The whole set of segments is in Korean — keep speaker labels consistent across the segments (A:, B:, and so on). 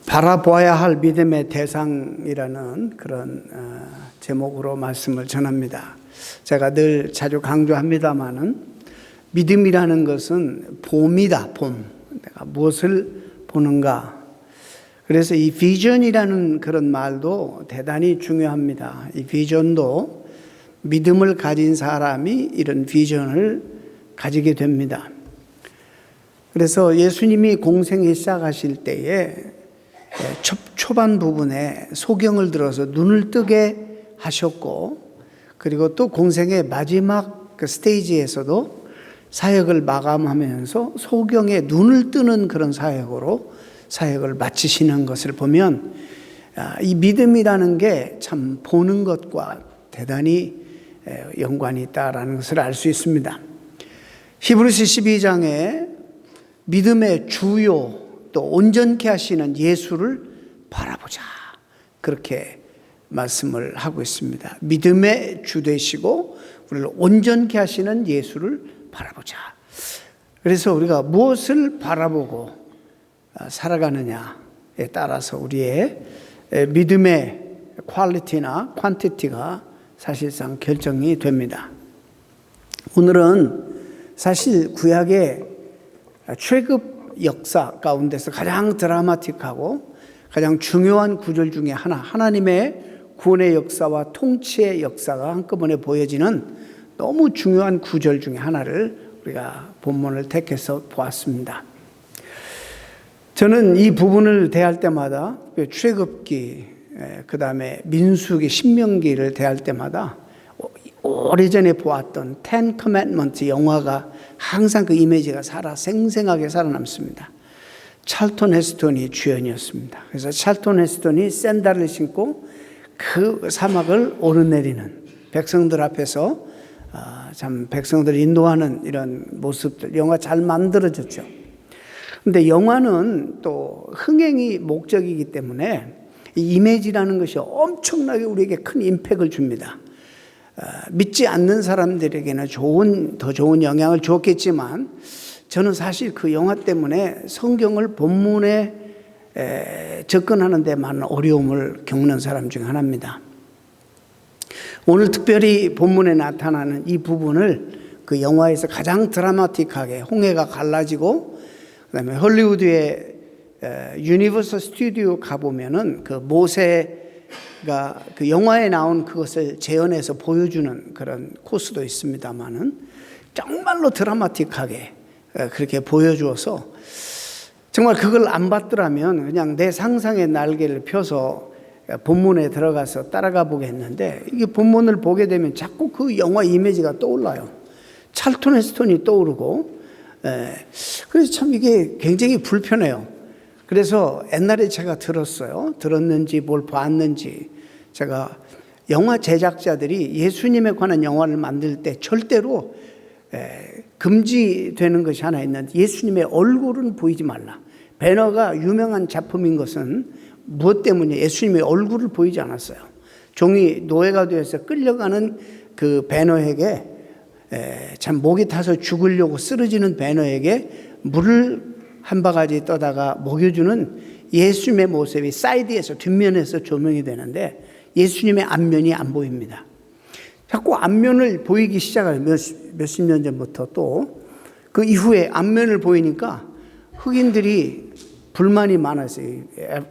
A: 바라보아야 할 믿음의 대상이라는 그런 제목으로 말씀을 전합니다. 제가 늘 자주 강조합니다마는 믿음이라는 것은 봄이다, 봄. 내가 무엇을 보는가. 그래서 이 비전이라는 그런 말도 대단히 중요합니다. 이 비전도 믿음을 가진 사람이 이런 비전을 가지게 됩니다. 그래서 예수님이 공생에 시작하실 때에 초반 부분에 소경을 들어서 눈을 뜨게 하셨고, 그리고 또 공생의 마지막 그 스테이지에서도 사역을 마감하면서 소경의 눈을 뜨는 그런 사역으로 사역을 마치시는 것을 보면 이 믿음이라는 게 참 보는 것과 대단히 연관이 있다라는 것을 알 수 있습니다. 히브리서 12장에 믿음의 주요 또 온전케 하시는 예수를 바라보자, 그렇게 말씀을 하고 있습니다. 믿음의 주 되시고 우리를 온전케 하시는 예수를 바라보자. 그래서 우리가 무엇을 바라보고 살아가느냐에 따라서 우리의 믿음의 퀄리티나 퀀티티가 사실상 결정이 됩니다. 오늘은 사실 구약의 출애굽 역사 가운데서 가장 드라마틱하고 가장 중요한 구절 중에 하나, 하나님의 구원의 역사와 통치의 역사가 한꺼번에 보여지는 너무 중요한 구절 중에 하나를 우리가 본문을 택해서 보았습니다. 저는 이 부분을 대할 때마다 출애굽기, 그 다음에 민수기, 신명기를 대할 때마다 오래전에 보았던 Ten Commandments 영화가 항상 그 이미지가 생생하게 살아남습니다. 찰턴 헤스턴이 주연이었습니다. 그래서 찰턴 헤스턴이 샌들을 신고 그 사막을 오르내리는 백성들 앞에서 참 백성들을 인도하는 이런 모습들, 영화 잘 만들어졌죠. 근데 영화는 또 흥행이 목적이기 때문에 이 이미지라는 것이 엄청나게 우리에게 큰 임팩을 줍니다. 믿지 않는 사람들에게는 더 좋은 영향을 줬겠지만, 저는 사실 그 영화 때문에 성경을 본문에 접근하는 데 많은 어려움을 겪는 사람 중 하나입니다. 오늘 특별히 본문에 나타나는 이 부분을 그 영화에서 가장 드라마틱하게 홍해가 갈라지고, 그다음에 헐리우드의 유니버설 스튜디오 가보면은 그 모세가 그 영화에 나온 그것을 재현해서 보여주는 그런 코스도 있습니다만은 정말로 드라마틱하게 그렇게 보여주어서 정말 그걸 안 봤더라면 그냥 내 상상의 날개를 펴서 본문에 들어가서 따라가 보겠는데, 이게 본문을 보게 되면 자꾸 그 영화 이미지가 떠올라요. 찰턴 헤스턴이 떠오르고, 그래서 참 이게 굉장히 불편해요. 그래서 옛날에 제가 들었는지 뭘 봤는지, 제가 영화 제작자들이 예수님에 관한 영화를 만들 때 절대로 금지되는 것이 하나 있는데, 예수님의 얼굴은 보이지 말라. 배너가 유명한 작품인 것은 무엇 때문에 예수님의 얼굴을 보이지 않았어요. 종이 노예가 되어서 끌려가는 그 배너에게 참 목이 타서 죽으려고 쓰러지는 배너에게 물을 한 바가지 떠다가 먹여주는 예수님의 모습이 사이드에서, 뒷면에서 조명이 되는데 예수님의 앞면이 안 보입니다. 자꾸 앞면을 보이기 시작해요. 몇십 년 전부터. 또 그 이후에 앞면을 보이니까 흑인들이 불만이 많았어요.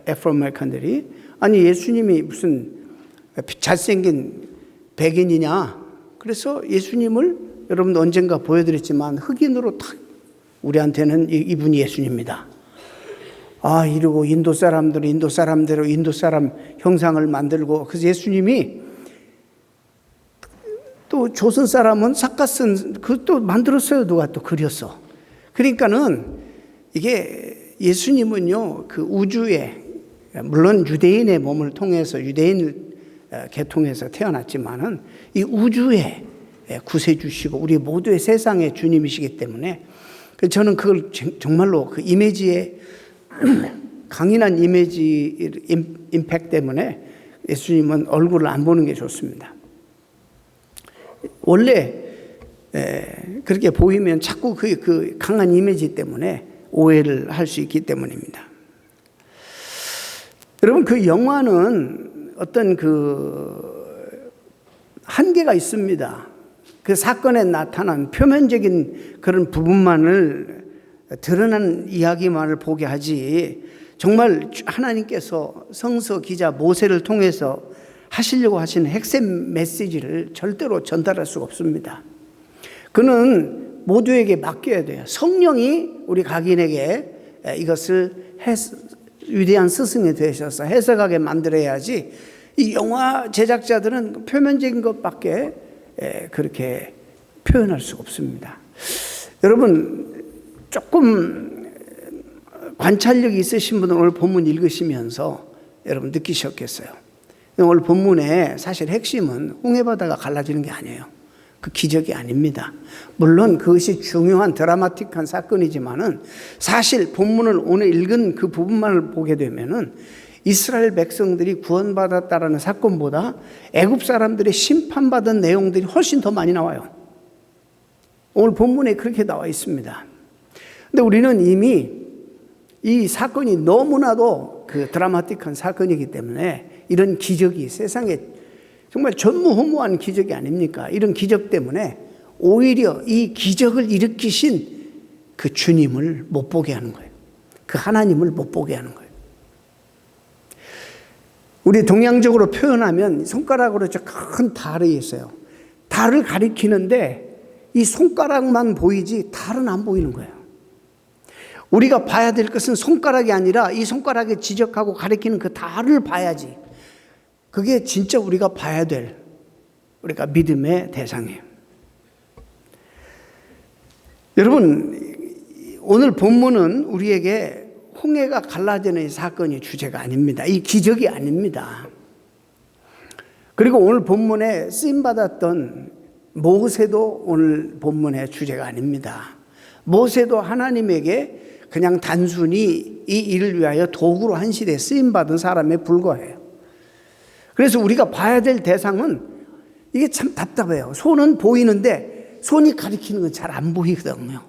A: 애프로아메리칸들이. 아니, 예수님이 무슨 잘생긴 백인이냐. 그래서 예수님을 여러분 언젠가 보여드렸지만 흑인으로 탁, 우리한테는 이분이 예수님입니다. 이러고 인도 사람대로 인도 사람 형상을 만들고, 그래서 예수님이 또 조선 사람은 삭갓은 그것도 만들었어요. 누가 또 그렸어. 그러니까는 이게 예수님은요, 그 우주에, 물론 유대인의 몸을 통해서 유대인 계통에서 태어났지만은 이 우주에 구세주시고 우리 모두의 세상의 주님이시기 때문에 저는 그걸 정말로 그 이미지의 강인한 이미지 임팩트 때문에 예수님은 얼굴을 안 보는 게 좋습니다. 원래 그렇게 보이면 자꾸 그 강한 이미지 때문에 오해를 할 수 있기 때문입니다. 여러분, 그 영화는 어떤 한계가 있습니다. 그 사건에 나타난 표면적인 그런 부분만을 드러난 이야기만을 보게 하지, 정말 하나님께서 성서 기자 모세를 통해서 하시려고 하시는 핵심 메시지를 절대로 전달할 수가 없습니다. 그는 모두에게 맡겨야 돼요. 성령이 우리 각인에게 이것을 위대한 스승이 되셔서 해석하게 만들어야지, 이 영화 제작자들은 표면적인 것밖에 그렇게 표현할 수가 없습니다. 여러분, 조금 관찰력이 있으신 분은 오늘 본문 읽으시면서 여러분 느끼셨겠어요. 오늘 본문의 사실 핵심은 홍해바다가 갈라지는 게 아니에요. 그 기적이 아닙니다. 물론 그것이 중요한 드라마틱한 사건이지만은, 사실 본문을 오늘 읽은 그 부분만을 보게 되면은 이스라엘 백성들이 구원받았다라는 사건보다 애굽 사람들이 심판받은 내용들이 훨씬 더 많이 나와요. 오늘 본문에 그렇게 나와 있습니다. 근데 우리는 이미 이 사건이 너무나도 그 드라마틱한 사건이기 때문에, 이런 기적이 세상에 정말 전무후무한 기적이 아닙니까? 이런 기적 때문에 오히려 이 기적을 일으키신 그 주님을 못 보게 하는 거예요. 그 하나님을 못 보게 하는 거예요. 우리 동양적으로 표현하면 손가락으로 저 큰 달이 있어요. 달을 가리키는데 이 손가락만 보이지 달은 안 보이는 거예요. 우리가 봐야 될 것은 손가락이 아니라 이 손가락에 지적하고 가리키는 그 달을 봐야지. 그게 진짜 우리가 봐야 될, 우리가 믿음의 대상이에요. 여러분, 오늘 본문은 우리에게 홍해가 갈라지는 이 사건이 주제가 아닙니다. 이 기적이 아닙니다. 그리고 오늘 본문에 쓰임받았던 모세도 오늘 본문의 주제가 아닙니다. 모세도 하나님에게 그냥 단순히 이 일을 위하여 도구로 한 시대에 쓰임받은 사람에 불과해요. 그래서 우리가 봐야 될 대상은, 이게 참 답답해요. 손은 보이는데 손이 가리키는 건 잘 안 보이거든요.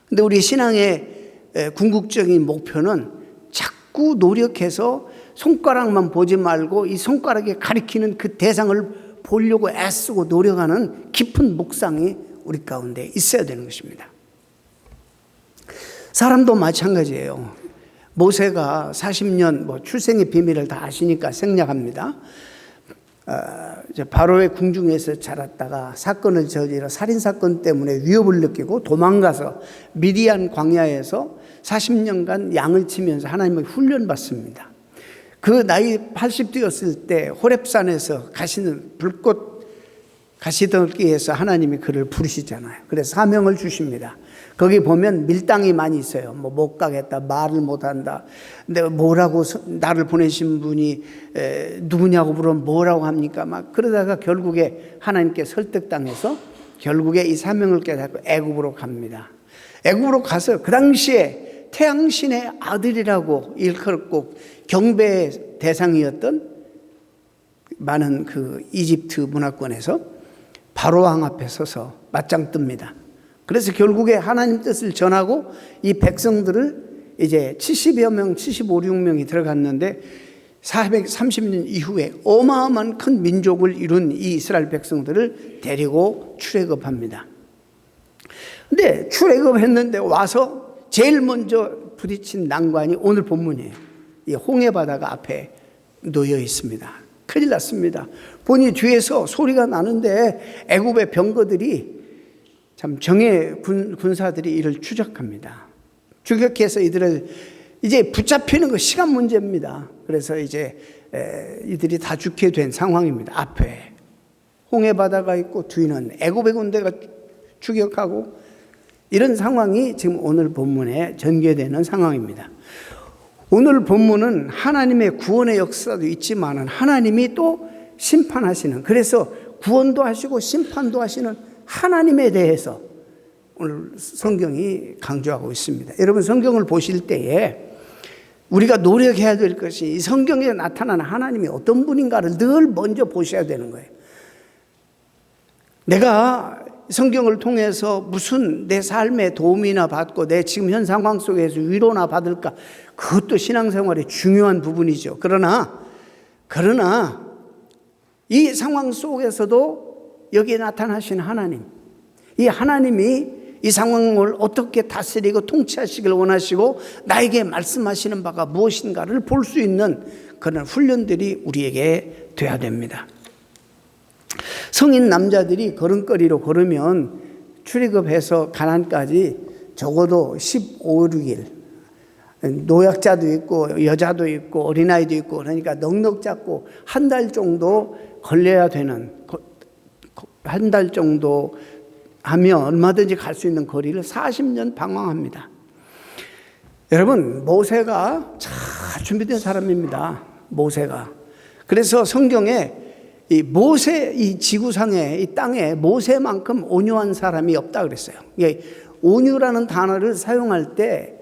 A: 근데 우리 신앙의 궁극적인 목표는 자꾸 노력해서 손가락만 보지 말고 이 손가락에 가리키는 그 대상을 보려고 애쓰고 노력하는 깊은 묵상이 우리 가운데 있어야 되는 것입니다. 사람도 마찬가지예요. 모세가 40년 출생의 비밀을 다 아시니까 생략합니다. 바로의 궁중에서 자랐다가 사건을 저지러 살인사건 때문에 위협을 느끼고 도망가서 미디안 광야에서 40년간 양을 치면서 하나님을 훈련받습니다. 그 나이 80 되었을 때 호렙산에서 가시는 불꽃 가시떨기에서 하나님이 그를 부르시잖아요. 그래서 사명을 주십니다. 거기 보면 밀당이 많이 있어요. 못 가겠다, 말을 못 한다. 근데 뭐라고, 나를 보내신 분이 누구냐고 물으면 뭐라고 합니까? 막 그러다가 결국에 하나님께 설득당해서 결국에 이 사명을 깨닫고 애굽으로 갑니다. 애굽으로 가서 그 당시에 태양신의 아들이라고 일컬고 경배의 대상이었던 많은 그 이집트 문화권에서 바로왕 앞에 서서 맞짱 뜹니다. 그래서 결국에 하나님 뜻을 전하고 이 백성들을 이제 70여 명, 75, 6명이 들어갔는데 430년 이후에 어마어마한 큰 민족을 이룬 이 이스라엘 백성들을 데리고 출애굽합니다. 근데 출애굽했는데 와서 제일 먼저 부딪힌 난관이 오늘 본문이에요. 이 홍해바다가 앞에 놓여 있습니다. 큰일 났습니다. 보니 뒤에서 소리가 나는데 애굽의 병거들이 참 정예 군사들이 이를 추적합니다. 추격해서 이들을 이제 붙잡히는 거 시간 문제입니다. 그래서 이제 이들이 다 죽게 된 상황입니다. 앞에 홍해바다가 있고 뒤는 애굽의 군대가 추격하고, 이런 상황이 지금 오늘 본문에 전개되는 상황입니다. 오늘 본문은 하나님의 구원의 역사도 있지만 하나님이 또 심판하시는, 그래서 구원도 하시고 심판도 하시는 하나님에 대해서 오늘 성경이 강조하고 있습니다. 여러분, 성경을 보실 때에 우리가 노력해야 될 것이 이 성경에 나타나는 하나님이 어떤 분인가를 늘 먼저 보셔야 되는 거예요. 내가 성경을 통해서 무슨 내 삶에 도움이나 받고 내 지금 현 상황 속에서 위로나 받을까? 그것도 신앙생활의 중요한 부분이죠. 그러나 이 상황 속에서도 여기에 나타나신 하나님, 이 하나님이 이 상황을 어떻게 다스리고 통치하시길 원하시고 나에게 말씀하시는 바가 무엇인가를 볼 수 있는 그런 훈련들이 우리에게 돼야 됩니다. 성인 남자들이 걸음걸이로 걸으면 출애굽해서 가나안까지 적어도 15, 16일, 노약자도 있고 여자도 있고 어린아이도 있고 그러니까 넉넉 잡고 한 달 정도 걸려야 되는, 한 달 정도 하면 얼마든지 갈 수 있는 거리를 40년 방황합니다. 여러분, 모세가 잘 준비된 사람입니다. 모세가. 그래서 성경에 이 모세, 이 지구상에, 이 땅에 모세만큼 온유한 사람이 없다 그랬어요. 온유라는 단어를 사용할 때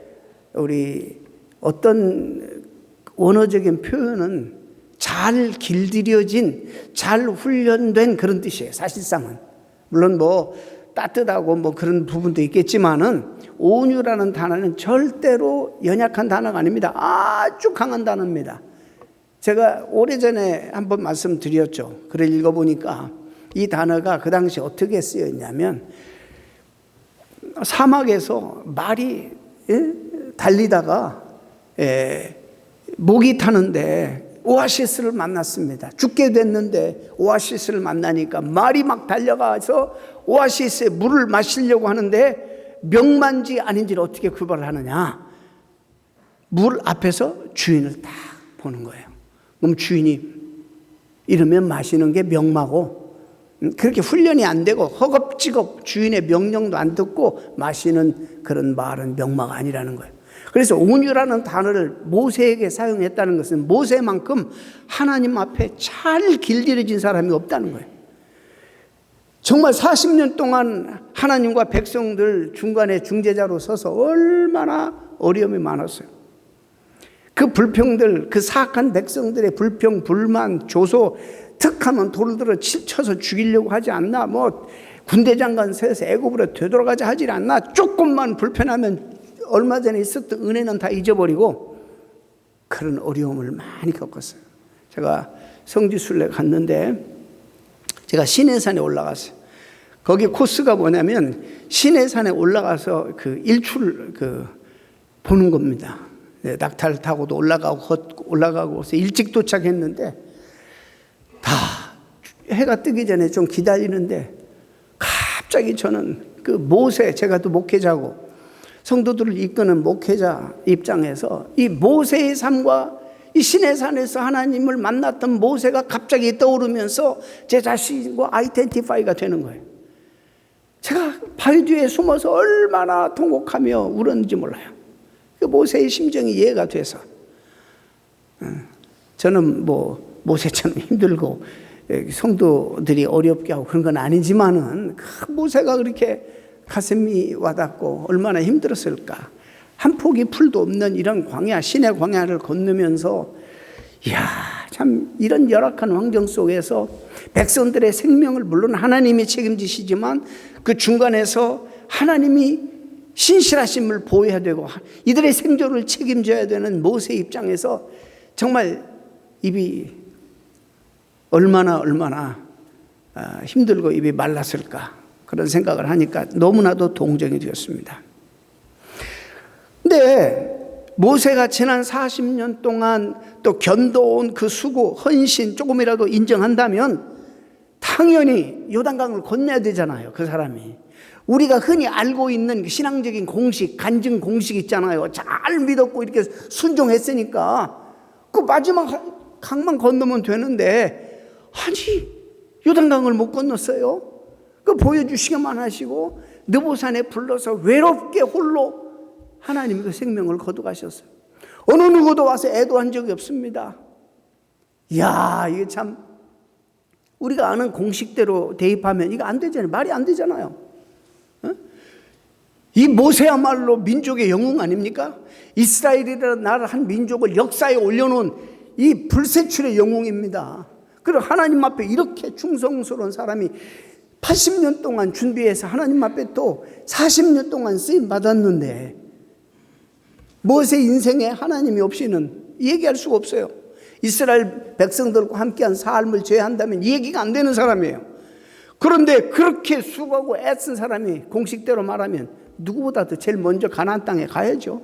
A: 우리 어떤 원어적인 표현은 잘 길들여진, 잘 훈련된 그런 뜻이에요. 사실상은. 물론 뭐 따뜻하고 뭐 그런 부분도 있겠지만은 온유라는 단어는 절대로 연약한 단어가 아닙니다. 아주 강한 단어입니다. 제가 오래전에 한번 말씀드렸죠. 글을 읽어보니까 이 단어가 그 당시 어떻게 쓰였냐면 사막에서 말이 달리다가 목이 타는데 오아시스를 만났습니다. 죽게 됐는데 오아시스를 만나니까 말이 막 달려가서 오아시스에 물을 마시려고 하는데 명만지 아닌지를 어떻게 구별을 하느냐. 물 앞에서 주인을 딱 보는 거예요. 그럼 주인이 이러면 마시는 게 명마고, 그렇게 훈련이 안 되고 허겁지겁 주인의 명령도 안 듣고 마시는 그런 말은 명마가 아니라는 거예요. 그래서 온유라는 단어를 모세에게 사용했다는 것은 모세만큼 하나님 앞에 잘 길들여진 사람이 없다는 거예요. 정말 40년 동안 하나님과 백성들 중간에 중재자로 서서 얼마나 어려움이 많았어요. 그 불평들, 그 사악한 백성들의 불평, 불만, 조소, 툭하면 돌을 들어 쳐서 죽이려고 하지 않나, 뭐 군대 장관 세서 애굽으로 되돌아가자 하지 않나, 조금만 불편하면 얼마 전에 있었던 은혜는 다 잊어버리고 그런 어려움을 많이 겪었어요. 제가 성지순례 갔는데 제가 시내산에 올라갔어요. 거기 코스가 뭐냐면 시내산에 올라가서 그 일출 보는 겁니다. 낙타를 타고도 올라가고 해서 일찍 도착했는데 다 해가 뜨기 전에 좀 기다리는데 갑자기 저는 그 모세, 제가 또 목회자고 성도들을 이끄는 목회자 입장에서 이 모세의 삶과 이 시내산에서 하나님을 만났던 모세가 갑자기 떠오르면서 제 자신과 아이덴티파이가 되는 거예요. 제가 바위 뒤에 숨어서 얼마나 통곡하며 울었는지 몰라요. 그 모세의 심정이 이해가 돼서 저는 뭐 모세처럼 힘들고 성도들이 어렵게 하고 그런 건 아니지만은 그 모세가 그렇게 가슴이 와닿고 얼마나 힘들었을까. 한 포기 풀도 없는 이런 광야, 시내 광야를 건너면서 이야, 참 이런 열악한 환경 속에서 백성들의 생명을 물론 하나님이 책임지시지만 그 중간에서 하나님이 신실하심을 보여야 되고 이들의 생존을 책임져야 되는 모세 입장에서 정말 입이 얼마나 힘들고 입이 말랐을까 그런 생각을 하니까 너무나도 동정이 되었습니다. 근데 모세가 지난 40년 동안 또 견뎌온 그 수고, 헌신 조금이라도 인정한다면 당연히 요단강을 건너야 되잖아요. 그 사람이. 우리가 흔히 알고 있는 신앙적인 공식, 간증 공식 있잖아요. 잘 믿었고 이렇게 순종했으니까 그 마지막 강만 건너면 되는데 아니 요단강을 못 건넜어요. 그 보여주시기만 하시고 느보산에 불러서 외롭게 홀로 하나님이 그 생명을 거두가셨어요. 어느 누구도 와서 애도한 적이 없습니다. 이야, 이게 참 우리가 아는 공식대로 대입하면 이거 안 되잖아요. 말이 안 되잖아요. 이 모세야말로 민족의 영웅 아닙니까? 이스라엘이라는 나라 한 민족을 역사에 올려놓은 이 불세출의 영웅입니다. 그리고 하나님 앞에 이렇게 충성스러운 사람이 80년 동안 준비해서 하나님 앞에 또 40년 동안 쓰임 받았는데 모세 인생에 하나님이 없이는 얘기할 수가 없어요. 이스라엘 백성들과 함께한 삶을 제외한다면 얘기가 안 되는 사람이에요. 그런데 그렇게 수고하고 애쓴 사람이 공식대로 말하면 누구보다도 제일 먼저 가나안 땅에 가야죠.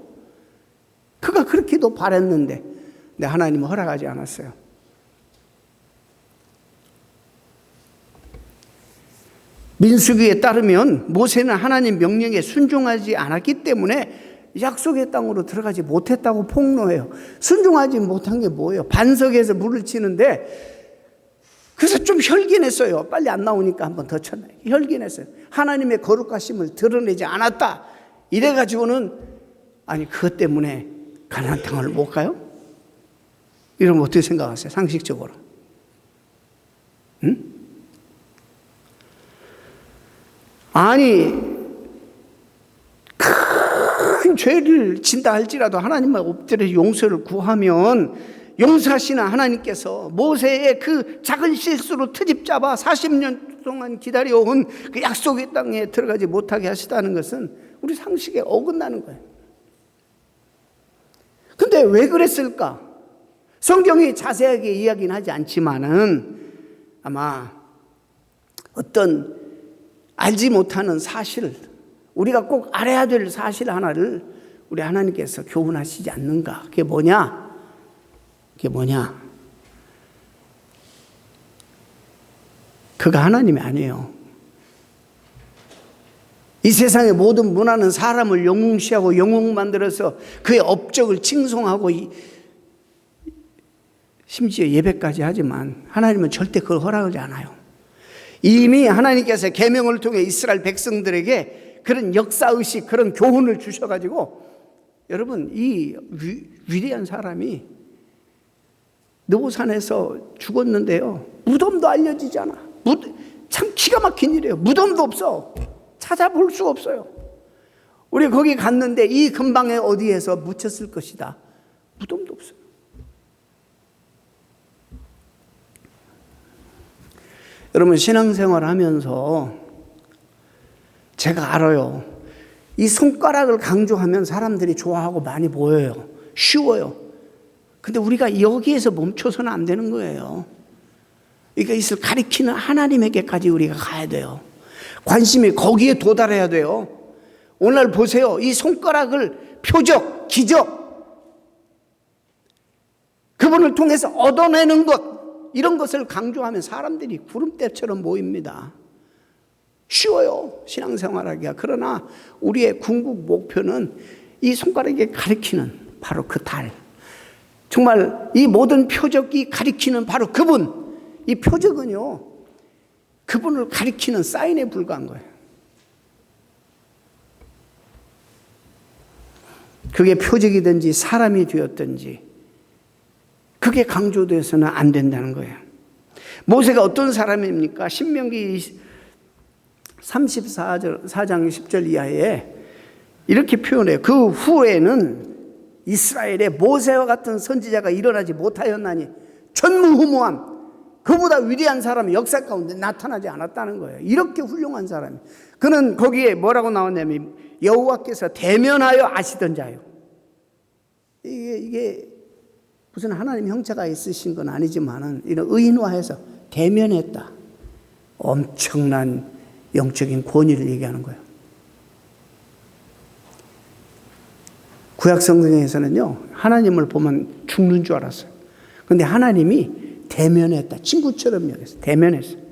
A: 그가 그렇게도 바랬는데 하나님은 허락하지 않았어요. 민수기에 따르면 모세는 하나님 명령에 순종하지 않았기 때문에 약속의 땅으로 들어가지 못했다고 폭로해요. 순종하지 못한 게 뭐예요? 반석에서 물을 치는데 그래서 좀 혈기냈어요. 빨리 안 나오니까 한번 더 쳤나요? 혈기냈어요. 하나님의 거룩하심을 드러내지 않았다. 이래가지고는 아니 그것 때문에 가나안 땅을 못 가요? 이러면 어떻게 생각하세요? 상식적으로. 응? 아니 큰 죄를 진다 할지라도 하나님만 엎드려 용서를 구하면 용서하시는 하나님께서 모세의 그 작은 실수로 트집 잡아 40년 동안 기다려온 그 약속의 땅에 들어가지 못하게 하시다는 것은 우리 상식에 어긋나는 거예요. 근데 왜 그랬을까? 성경이 자세하게 이야기는 하지 않지만은 아마 어떤 알지 못하는 사실, 우리가 꼭 알아야 될 사실 하나를 우리 하나님께서 교훈하시지 않는가? 그게 뭐냐? 그가 하나님이 아니에요. 이 세상의 모든 문화는 사람을 영웅시하고 영웅 만들어서 그의 업적을 칭송하고 심지어 예배까지 하지만 하나님은 절대 그걸 허락하지 않아요. 이미 하나님께서 계명을 통해 이스라엘 백성들에게 그런 역사의식, 그런 교훈을 주셔가지고 여러분 이 위대한 사람이 느보산에서 죽었는데요. 무덤도 알려지지 않아. 참 기가 막힌 일이에요. 무덤도 없어. 찾아볼 수가 없어요. 우리 거기 갔는데 이 근방에 어디에서 묻혔을 것이다. 무덤도 없어요. 여러분 신앙생활 하면서 제가 알아요. 이 손가락을 강조하면 사람들이 좋아하고 많이 보여요. 쉬워요. 근데 우리가 여기에서 멈춰서는 안 되는 거예요. 그러니까 이것을 가리키는 하나님에게까지 우리가 가야 돼요. 관심이 거기에 도달해야 돼요. 오늘 보세요. 이 손가락을 표적, 기적, 그분을 통해서 얻어내는 것, 이런 것을 강조하면 사람들이 구름대처럼 모입니다. 쉬워요. 신앙생활하기가. 그러나 우리의 궁극 목표는 이 손가락에 가리키는 바로 그 달. 정말 이 모든 표적이 가리키는 바로 그분. 이 표적은요, 그분을 가리키는 사인에 불과한 거예요. 그게 표적이든지 사람이 되었든지 그게 강조돼서는 안 된다는 거예요. 모세가 어떤 사람입니까? 신명기 34장 10절 이하에 이렇게 표현해요. 그 후에는 이스라엘에 모세와 같은 선지자가 일어나지 못하였나니 전무후무한 그보다 위대한 사람이 역사 가운데 나타나지 않았다는 거예요. 이렇게 훌륭한 사람이. 그는 거기에 뭐라고 나왔냐면 여호와께서 대면하여 아시던 자요. 이게 무슨 하나님 형체가 있으신 건 아니지만은 이런 의인화해서 대면했다. 엄청난 영적인 권위를 얘기하는 거예요. 구약 성경에서는요, 하나님을 보면 죽는 줄 알았어요. 그런데 하나님이 대면했다. 친구처럼 여겼어요. 대면했어요.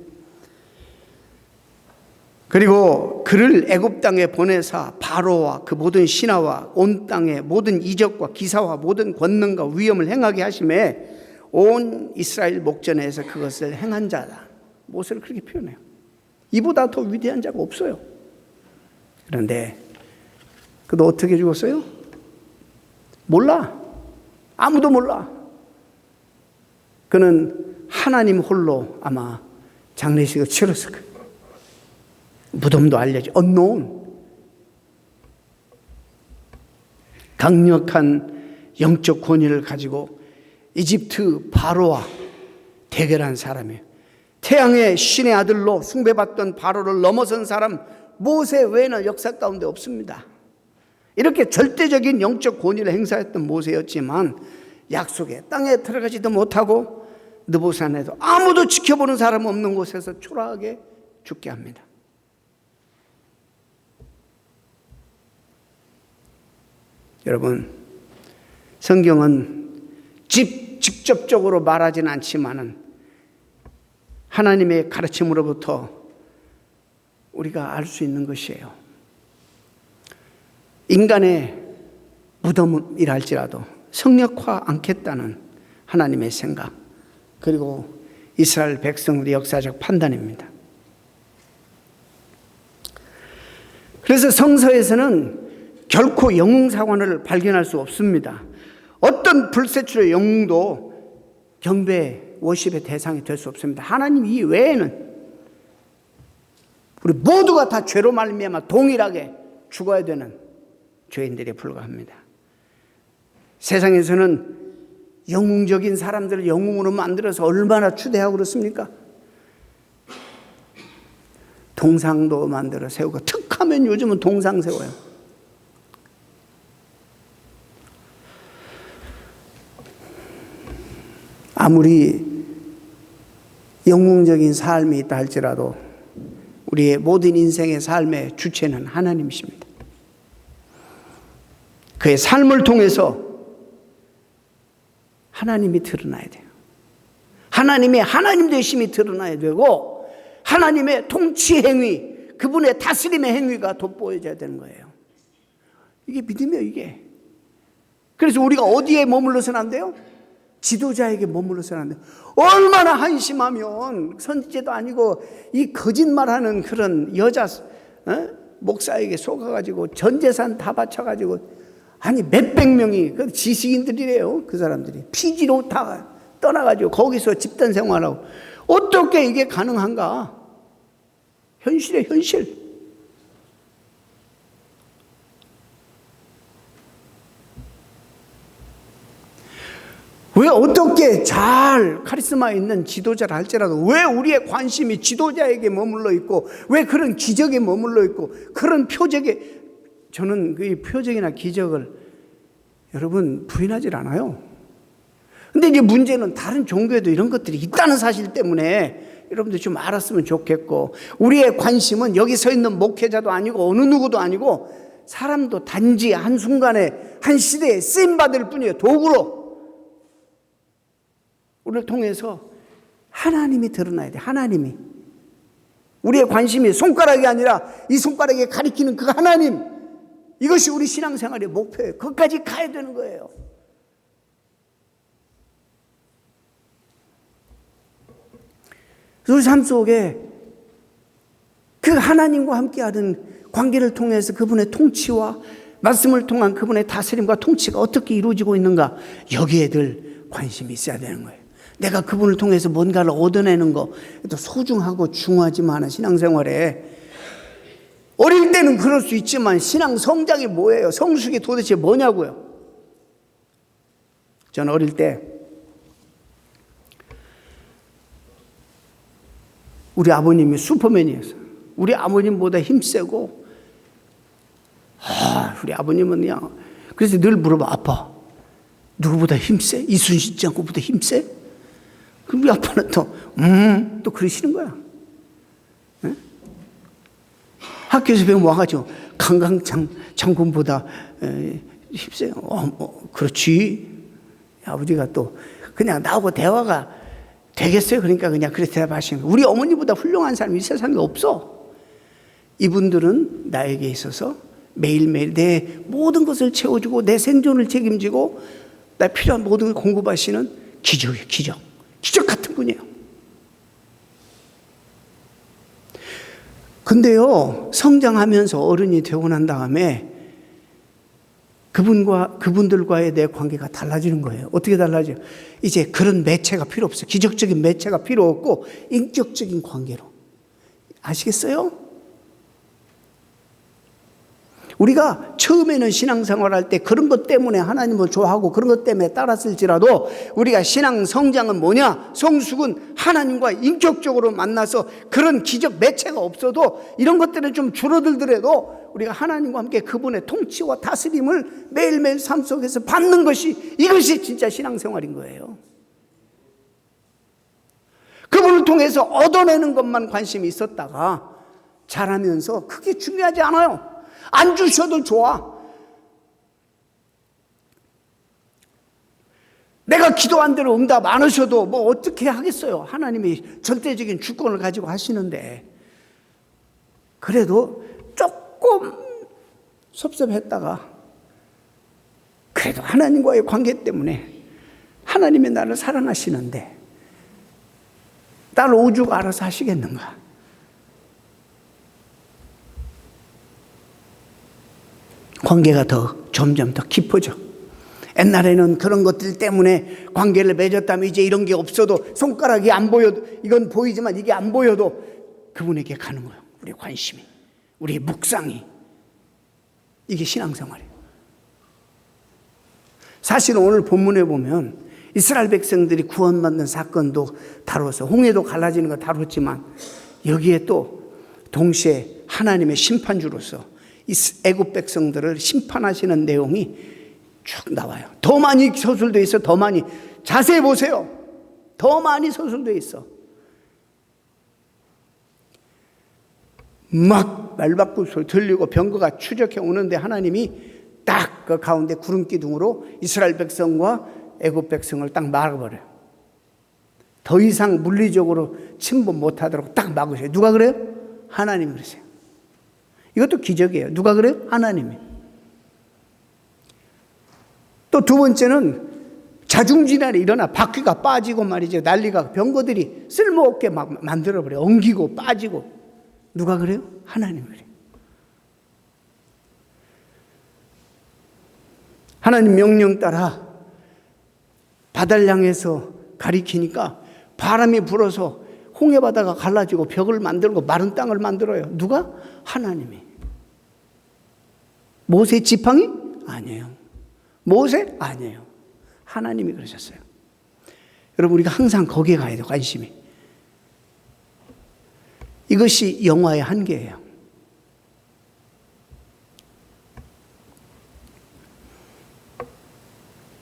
A: 그리고 그를 애굽 땅에 보내사 바로와 그 모든 신하와 온 땅의 모든 이적과 기사와 모든 권능과 위엄을 행하게 하심에 온 이스라엘 목전에서 그것을 행한 자다. 모세를 그렇게 표현해요. 이보다 더 위대한 자가 없어요. 그런데 그도 어떻게 죽었어요? 몰라. 아무도 몰라. 그는 하나님 홀로 아마 장례식을 치렀을 거예요. 무덤도 알려져. unknown. 강력한 영적 권위를 가지고 이집트 바로와 대결한 사람이에요. 태양의 신의 아들로 숭배받던 바로를 넘어선 사람 모세 외에는 역사 가운데 없습니다. 이렇게 절대적인 영적 권위를 행사했던 모세였지만 약속의 땅에 들어가지도 못하고 느보산에도 아무도 지켜보는 사람 없는 곳에서 초라하게 죽게 합니다. 여러분, 성경은 직접적으로 말하진 않지만은 하나님의 가르침으로부터 우리가 알 수 있는 것이에요. 인간의 무덤이라 할지라도 성역화 않겠다는 하나님의 생각, 그리고 이스라엘 백성들의 역사적 판단입니다. 그래서 성서에서는 결코 영웅사관을 발견할 수 없습니다. 어떤 불세출의 영웅도 경배, 워십의 대상이 될 수 없습니다. 하나님 이외에는 우리 모두가 다 죄로 말미암아 동일하게 죽어야 되는 죄인들에 불과합니다. 세상에서는 영웅적인 사람들을 영웅으로 만들어서 얼마나 추대하고 그렇습니까? 동상도 만들어 세우고, 툭하면 요즘은 동상 세워요. 아무리 영웅적인 삶이 있다 할지라도 우리의 모든 인생의 삶의 주체는 하나님이십니다. 그의 삶을 통해서 하나님이 드러나야 돼요. 하나님의 하나님 되심이 드러나야 되고, 하나님의 통치 행위, 그분의 다스림의 행위가 돋보여져야 되는 거예요. 이게 믿음이에요, 이게. 그래서 우리가 어디에 머물러서는 안 돼요? 지도자에게 머물러서는 안 돼요. 얼마나 한심하면, 선지자도 아니고 이 거짓말하는 그런 여자 목사에게 속아가지고 전 재산 다 바쳐가지고, 아니 몇백 명이 그 지식인들이래요. 그 사람들이 피지로 다 떠나가지고 거기서 집단 생활하고, 어떻게 이게 가능한가? 현실이에요, 현실. 왜 어떻게 잘 카리스마 있는 지도자를 할지라도 왜 우리의 관심이 지도자에게 머물러 있고, 왜 그런 기적에 머물러 있고, 그런 표적에, 저는 그 표적이나 기적을 여러분 부인하지 않아요. 근데 이제 문제는 다른 종교에도 이런 것들이 있다는 사실 때문에 여러분들 좀 알았으면 좋겠고, 우리의 관심은 여기 서 있는 목회자도 아니고 어느 누구도 아니고 사람도 단지 한순간에 한 시대에 쓰임받을 뿐이에요. 도구로 우리를 통해서 하나님이 드러나야 돼. 하나님이. 우리의 관심이 손가락이 아니라 이 손가락에 가리키는 그 하나님, 이것이 우리 신앙생활의 목표예요. 거기까지 가야 되는 거예요. 우리 삶 속에 그 하나님과 함께하는 관계를 통해서 그분의 통치와 말씀을 통한 그분의 다스림과 통치가 어떻게 이루어지고 있는가, 여기에 늘 관심이 있어야 되는 거예요. 내가 그분을 통해서 뭔가를 얻어내는 거, 또 소중하고 중요하지만 신앙생활에 어릴 때는 그럴 수 있지만 신앙 성장이 뭐예요? 성숙이 도대체 뭐냐고요? 저는 어릴 때 우리 아버님이 슈퍼맨이었어요. 우리 아버님보다 힘세고, 우리 아버님은 그냥, 그래서 늘 물어봐. 아빠, 누구보다 힘세? 이순신 장군보다 힘세? 그럼 우리 아빠는 또 그러시는 거야. 네? 학교에서 배우면 와가지고 강강 장군보다 힘세요. 그렇지. 아버지가 또 그냥 나하고 대화가 되겠어요? 그러니까 그냥 그렇게 대답하시는 거예요. 우리 어머니보다 훌륭한 사람이 이 세상에 없어. 이분들은 나에게 있어서 매일매일 내 모든 것을 채워주고 내 생존을 책임지고 나 필요한 모든 걸 공급하시는 기적이에요. 기적 같은 분이에요. 근데요, 성장하면서 어른이 되고 난 다음에 그분들과의 내 관계가 달라지는 거예요. 어떻게 달라져요? 이제 그런 매체가 필요 없어요. 기적적인 매체가 필요 없고 인격적인 관계로. 아시겠어요? 우리가 처음에는 신앙생활할 때 그런 것 때문에 하나님을 좋아하고 그런 것 때문에 따랐을지라도 우리가 신앙 성장은 뭐냐? 성숙은 하나님과 인격적으로 만나서 그런 기적 매체가 없어도 이런 것들은 좀 줄어들더라도 우리가 하나님과 함께 그분의 통치와 다스림을 매일매일 삶 속에서 받는 것이, 이것이 진짜 신앙생활인 거예요. 그분을 통해서 얻어내는 것만 관심이 있었다가 자라면서 그게 중요하지 않아요. 안 주셔도 좋아. 내가 기도한 대로 응답 안 하셔도 뭐 어떻게 하겠어요. 하나님이 절대적인 주권을 가지고 하시는데. 그래도 조금 섭섭했다가 그래도 하나님과의 관계 때문에 하나님이 나를 사랑하시는데 나를 오죽 알아서 하시겠는가. 관계가 점점 더 깊어져. 옛날에는 그런 것들 때문에 관계를 맺었다면 이제 이런 게 없어도 손가락이 안 보여도, 이건 보이지만 이게 안 보여도 그분에게 가는 거예요. 우리의 관심이, 우리의 묵상이. 이게 신앙생활이에요. 사실 오늘 본문에 보면 이스라엘 백성들이 구원받는 사건도 다뤘어. 홍해도 갈라지는 거 다뤘지만 여기에 또 동시에 하나님의 심판주로서 이 애굽 백성들을 심판하시는 내용이 쭉 나와요. 더 많이 서술되어 있어. 더 많이. 자세히 보세요. 더 많이 서술되어 있어. 막 말박구 소리 들리고 병거가 추적해 오는데 하나님이 딱 그 가운데 구름 기둥으로 이스라엘 백성과 애굽 백성을 딱 막아버려요. 더 이상 물리적으로 침범 못하도록 딱 막으셔요. 누가 그래요? 하나님이 그러세요. 이것도 기적이에요. 누가 그래요? 하나님이. 또 두 번째는 자중질환이 일어나 바퀴가 빠지고 말이죠. 난리가, 병거들이 쓸모없게 막 만들어버려요. 엉기고 빠지고. 누가 그래요? 하나님이 그래요. 하나님 명령 따라 바다를 향해서 가리키니까 바람이 불어서 홍해바다가 갈라지고 벽을 만들고 마른 땅을 만들어요. 누가? 하나님이. 모세 지팡이? 아니에요. 모세? 아니에요. 하나님이 그러셨어요. 여러분, 우리가 항상 거기에 가야 돼요. 관심이. 이것이 영화의 한계예요.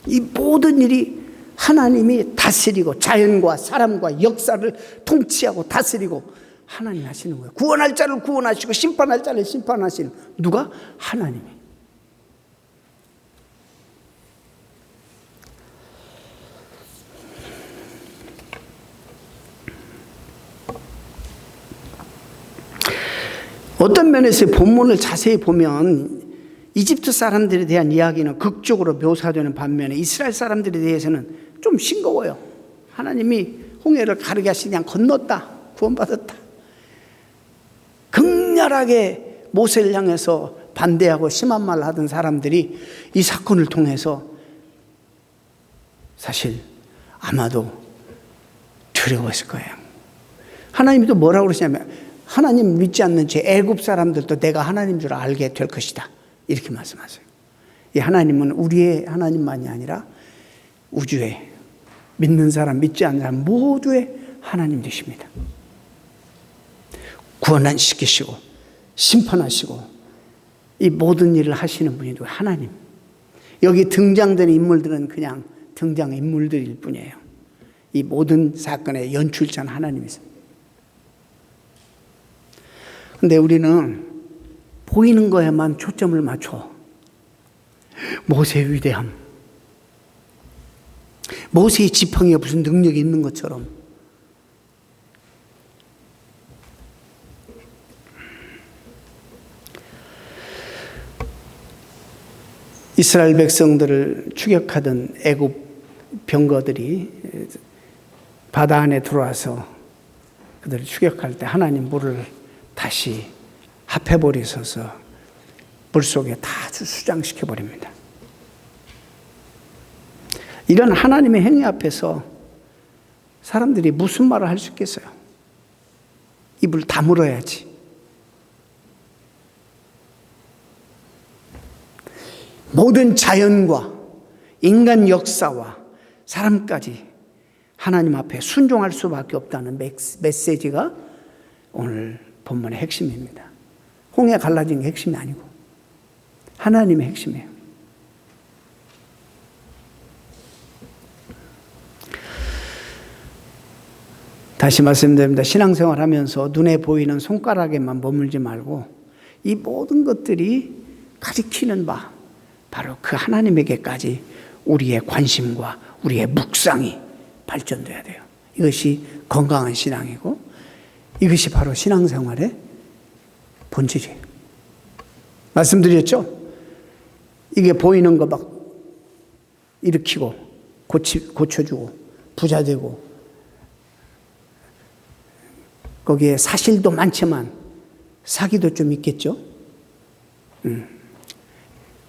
A: 이 모든 일이 하나님이 다스리고 자연과 사람과 역사를 통치하고 다스리고 하나님이 하시는 거예요. 구원할 자를 구원하시고 심판할 자를 심판하시는. 누가? 하나님이. 어떤 면에서 본문을 자세히 보면 이집트 사람들에 대한 이야기는 극적으로 묘사되는 반면에 이스라엘 사람들에 대해서는 좀 싱거워요. 하나님이 홍해를 가르게 하시니 그냥 건넜다. 구원받았다. 극렬하게 모세를 향해서 반대하고 심한 말을 하던 사람들이 이 사건을 통해서 사실 아마도 두려웠을 거예요. 하나님이 또 뭐라고 그러시냐면 하나님 믿지 않는 제 애굽 사람들도 내가 하나님 줄 알게 될 것이다. 이렇게 말씀하세요. 이 하나님은 우리의 하나님만이 아니라 우주의 믿는 사람, 믿지 않는 사람 모두의 하나님 되십니다. 구원시키시고 심판하시고 이 모든 일을 하시는 분이 누구예요? 하나님. 여기 등장되는 인물들은 그냥 등장 인물들일 뿐이에요. 이 모든 사건의 연출자는 하나님이세요. 근데 우리는 보이는 거에만 초점을 맞춰. 모세의 위대함. 모세의 지팡이가 무슨 능력이 있는 것처럼. 이스라엘 백성들을 추격하던 애굽 병거들이 바다 안에 들어와서 그들을 추격할 때 하나님 물을 다시 합해버리셔서 물속에 다 수장시켜버립니다. 이런 하나님의 행위 앞에서 사람들이 무슨 말을 할 수 있겠어요? 입을 다물어야지. 모든 자연과 인간 역사와 사람까지 하나님 앞에 순종할 수밖에 없다는 메시지가 오늘 본문의 핵심입니다. 홍해 갈라진 게 핵심이 아니고 하나님의 핵심이에요. 다시 말씀드립니다. 신앙생활 하면서 눈에 보이는 손가락에만 머물지 말고 이 모든 것들이 가리키는 바 바로 그 하나님에게까지 우리의 관심과 우리의 묵상이 발전돼야 돼요. 이것이 건강한 신앙이고 이것이 바로 신앙생활의 본질이에요. 말씀드렸죠? 이게 보이는 거 막 일으키고 고쳐주고 부자 되고 거기에 사실도 많지만 사기도 좀 있겠죠?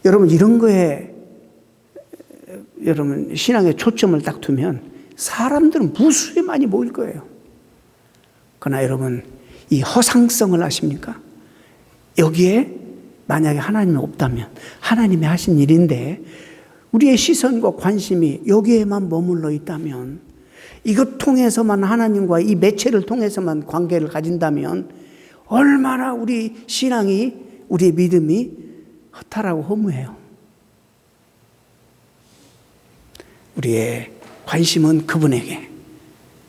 A: 여러분 이런 거에 여러분 신앙의 초점을 딱 두면 사람들은 무수히 많이 모일 거예요. 그러나 여러분 이 허상성을 아십니까? 여기에 만약에 하나님이 없다면 하나님이 하신 일인데 우리의 시선과 관심이 여기에만 머물러 있다면 이것 통해서만 하나님과 이 매체를 통해서만 관계를 가진다면 얼마나 우리 신앙이 우리의 믿음이 허탈하고 허무해요. 우리의 관심은 그분에게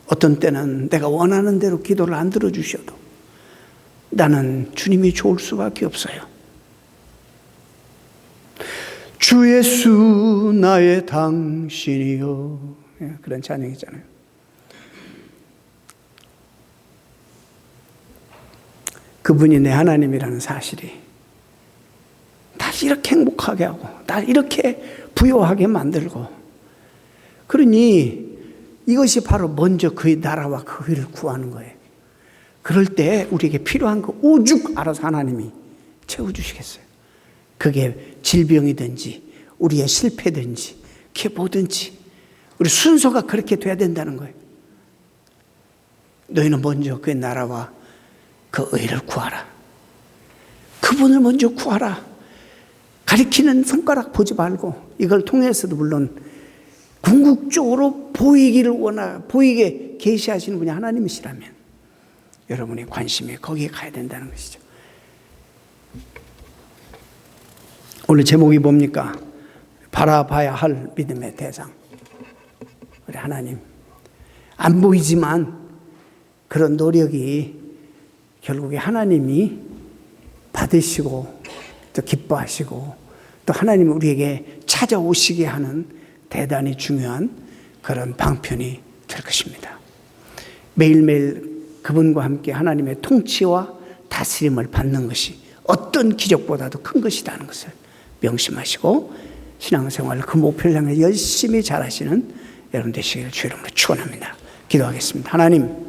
A: 어떤 때는 내가 원하는 대로 기도를 안 들어주셔도 나는 주님이 좋을 수밖에 없어요. 주 예수 나의 당신이요 그런 찬양이잖아요. 그분이 내 하나님이라는 사실이 날 이렇게 행복하게 하고 날 이렇게 부요하게 만들고 그러니 이것이 바로 먼저 그의 나라와 그 의를 구하는 거예요. 그럴 때 우리에게 필요한 거 오죽 알아서 하나님이 채워주시겠어요. 그게 질병이든지 우리의 실패든지 그게 뭐든지 우리 순서가 그렇게 돼야 된다는 거예요. 너희는 먼저 그의 나라와 그 의를 구하라. 그분을 먼저 구하라. 가리키는 손가락 보지 말고 이걸 통해서도 물론 궁극적으로 보이게 계시하시는 분이 하나님이시라면 여러분의 관심이 거기에 가야 된다는 것이죠. 오늘 제목이 뭡니까? 바라봐야 할 믿음의 대상. 우리 하나님. 안 보이지만 그런 노력이 결국에 하나님이 받으시고 또 기뻐하시고 또 하나님이 우리에게 찾아오시게 하는 대단히 중요한 그런 방편이 될 것입니다. 매일매일 그분과 함께 하나님의 통치와 다스림을 받는 것이 어떤 기적보다도 큰 것이라는 것을 명심하시고 신앙생활을 그 목표를 향해 열심히 잘하시는 여러분 되시기를 주 이름으로 축원합니다. 기도하겠습니다. 하나님